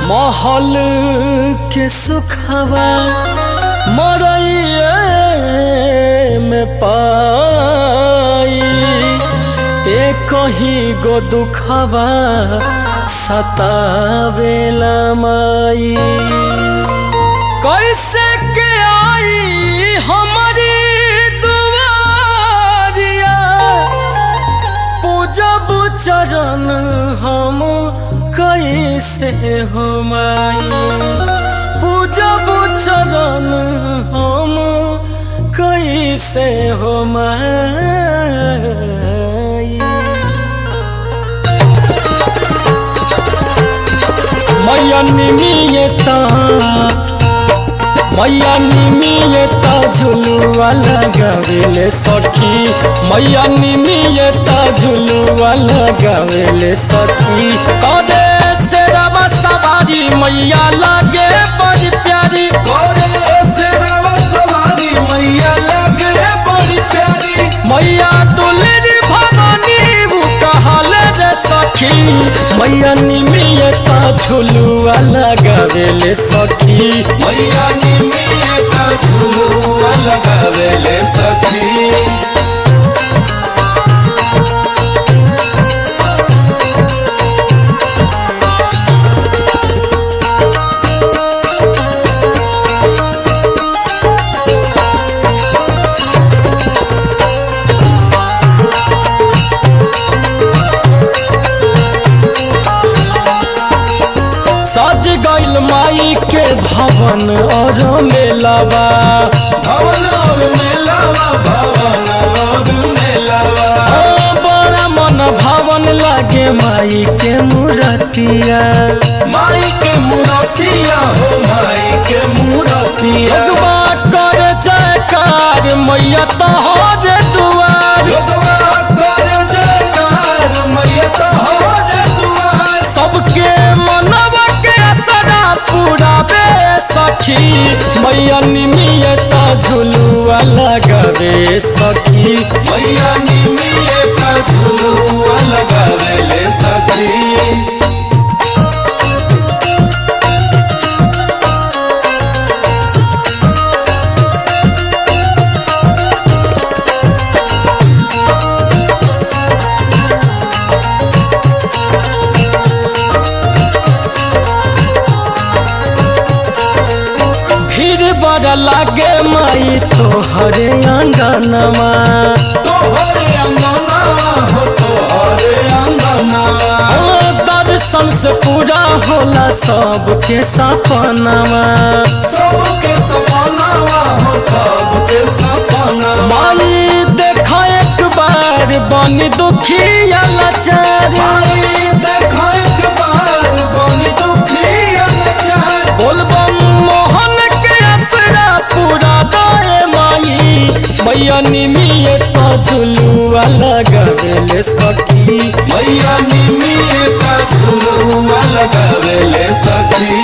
महल के सुखवा मरइए में पाई, एक ही गो दुखवा सतावेला माई। कैसे के आई हमारी दुआरिया, पूजब चरण हम कैसे हो माई, पूजब चरण हम कैसे हो माई। मैया निमियता झुलुआ लगावेले सखी, मैया निमियता झुलुआ लगावेले सखी। करे शेरवा सवारी मैया लागे बड़ी प्यारी, करे शेरवा सवारी मैया लागे बड़ी प्यारी। मैया दुलरी भवानी कहल रे सखी, मैया निमियता झुलुआ लगावेले सखी, मैया निमियता झुलुआ लगावेले सखी। सज गइल माई के भवन और मेलावा, भवन और मेलावा, भवन और मेलावा। बड़ा मन भवन लागे माई के मूर्तिया, माई के मूर्तिया हो माई के मूर्तिया। भगवा कर जयकार मैया तोहरे दुआर, भगवा कर जयकार मैया तोहरे दुआर। सबके मनवा के असरा पूरा बे सखी, मैया निमियता झुलुआ लगावे सखी, मैया निमियता झुलुआ लगावेले सखी। भीड़ बड़ा लागे माई तोहरे आंगनवा, तोहरे अंगनवा हो तोहरे अंगनवा। दर्शन से पूरा होला सबके सपनवा, सबके सपनावा हो सबके सपना। माई देखा एक बार बनी दुखिया लाचार, माई देखा एक बार बनी दुखिया लाचार। बोलबम मोहन के असरा पूरा दाए माई, मैया निमियता झुलुआ लगावेले सखी, मैया निमियता झुलुआ लगावेले सखी।